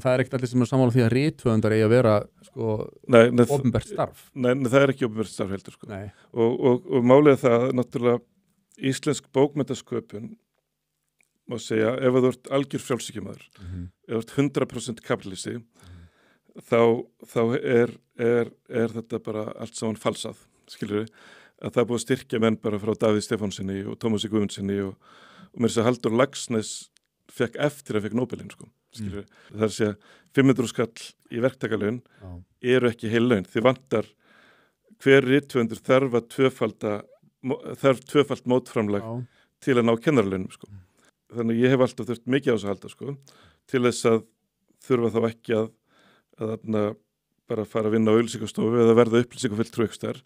það ekkert allir sem sammála því að rithöfundar eigi að vera sko opinbert starf. Nei, það ekki opinbert starf heldur sko. Nei. Og málið það náttúrulega íslensk bókmenntasköpun má segja, ef þú ert algjör frjálshyggjumaður, ef þú ert 100% kapitalisti, þá er þetta bara allt saman falsað, skilur við, að það er búið að styrkja menn bara frá Davíð Stefánsinni og Tómasi Guðmundsinni og mér sé að Halldór Laxness fekk eftir að fekk Nóbelinn, sko, skilur við. Það er að segja 500 skall í verktakalaun eru ekki heil laun. Þið vantar hver rithöfundur þarf tvöfalt mótframlag til að ná kennaralaunum, sko. Þannig ég hef alltaf þurft mikið á þess að halda, sko, til þess að þurfa þá ekki að bara fara að vinna á auglýsingastofu eða verða upplýsingafulltrúi ykkur þar.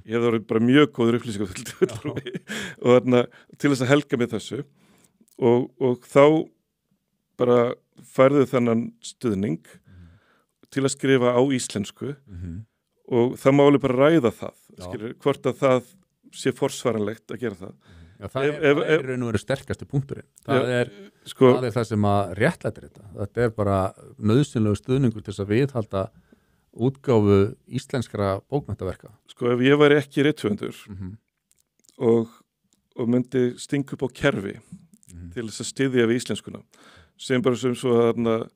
Ég hef verið bara mjög góður upplýsingafulltrúi og til þess að helga mig þessu og þá bara færðu þennan stuðning til að skrifa á íslensku og það má alveg bara ræða það, skilur, hvort að það sé forsvaranlegt að gera það. Já, það er raun og veru sterkasti punkturinn. Það er það sem að réttlætir þetta. Þetta er bara nauðsynlegur stuðningur til þess að viðhalda útgáfu íslenskra bókmenntaverka. Sko, ef ég væri ekki rithöfundur og myndi stinga upp á kerfi til þess að styðja við íslenskuna, sem bara sem svo að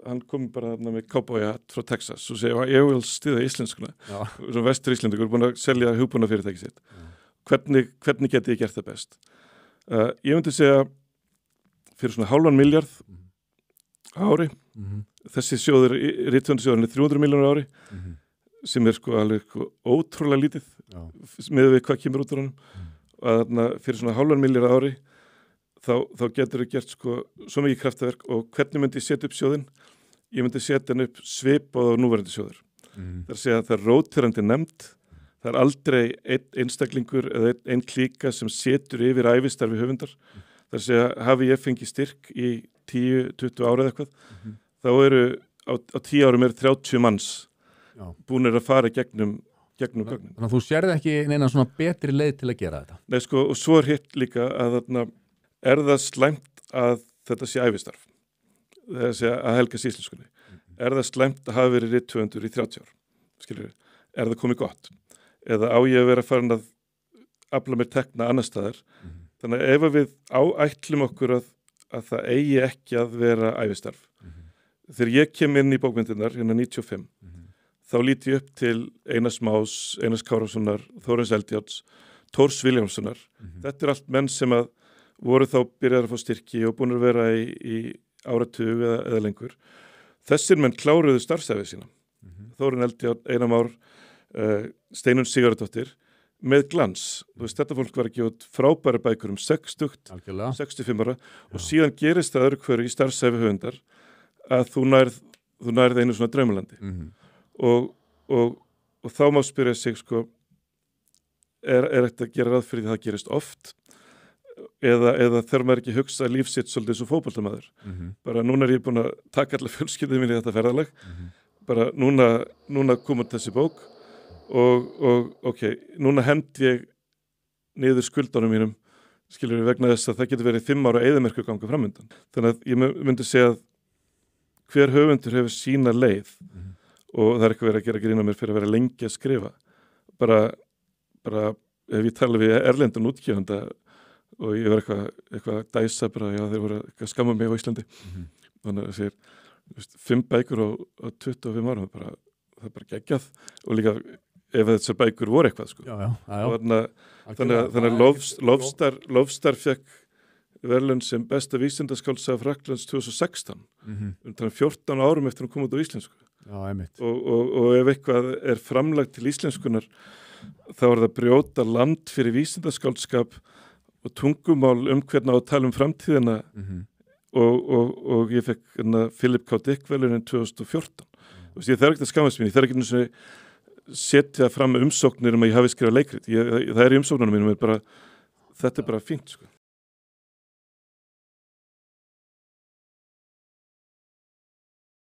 hann kom bara með cowboyhatt frá Texas og segja, ég vil styðja íslenskuna. Svo vestur Íslendingur er búin að selja hugbúnafyrirtæki sitt. Hvernig geti ég gert það best? Ég myndi segja fyrir svona $500 milljarð á ári. Þessi sjóður, rithöfundasjóðurinn er 300 milljónir á ári sem er sko alveg ótrúlega lítið með við hvað kemur út úr honum. Fyrir svona $500 milljarð á ári þá getur þau gert sko svo mikið kraftaverk og hvernig myndi ég setja upp sjóðinn? Ég myndi setja hann upp svipað á núverandi sjóður. Það er að segja að það er róterandi nefnd. Það er aldrei einn einstaklingur eða einn klíka sem setur yfir ævistarfi höfundar. Það er að segja, hafi ég fengið styrk í 10-20 ára eða eitthvað, þá eru á 10 árum 30 manns búnir að fara gegnum gögnin. Þannig að þú sérði ekki neina svona betri leið til að gera þetta? Nei, sko, og svo er hitt líka að er það slæmt að þetta sé ævistarf. Það er að segja að helga íslenskunni. Er það slæmt að hafa verið rithöfundur í 30 ár? Skilur við? Er það komið gott? Eða á ég að vera farin að afla mér tekna annar staðar. Þannig að ef við ætlum okkur að það eigi ekki að vera ævistarf. Þegar ég kem inn í bókmyndirnar, hérna 95, þá líti ég upp til Einars Más, Einars Kárasonar, Þórarins Eldjárns, Thors Vilhjálmssonar. Þetta er allt menn sem að voru þá byrjaðar að fá styrki og búin að vera í áratug eða lengur. Þessir menn kláruðu starfsæfið sína. Þórarinn Eldjárn, Einar Már, Steinunn Sigurðardóttir með glans. Þú veist, þetta fólk var ekki út frábæra bækur 60, 65 ára og síðan gerist það öðru hverju í starfsæfi höfundar að þú nærð einu svona draumalandi. Og þá má spyrja sig, sko, er þetta að gera ráð fyrir því það gerist oft eða þarf maður ekki hugsa lífsitt svolítið svo fótboltamaður. Bara núna er ég búin að taka allar fjölskyldið minni í þetta ferðalag. Bara núna kom út þessi bók og ok, núna hend ég niður skuldunum mínum, skilur við, vegna þess að það getur verið 5 ára eyðimerkur ganga framöndan. Þannig að ég myndi segja að hver höfundur hefur sína leið og það er eitthvað verið að gera grín á mér fyrir að vera lengi að skrifa. Bara ef ég tala við erlendan útgefanda og ég var eitthvað að dæsa bara, já, þeir voru að skamma mig á Íslandi. Þannig að það segir 5 bækur á 25 árum, það er bara geggjað og líka ef þessar bækur voru eitthvað, sko. Þannig að Lofstar fekk verðlaun sem besta vísindaskáldsaga Frakklands 2016. 14 árum eftir að koma út á íslensku. Og ef eitthvað er framlagt til íslenskunar, þá er það brjóta land fyrir vísindaskáldskap og tungumál hvernig á að tala framtíðina og ég fekk Philip K. Dick verðlaunin 2014. Það er ekkert að skammast mín, það er ekki setja fram umsóknir að ég hafi skrifað leikrit. Það er í umsóknunum mínum, þetta er bara fínt, sko.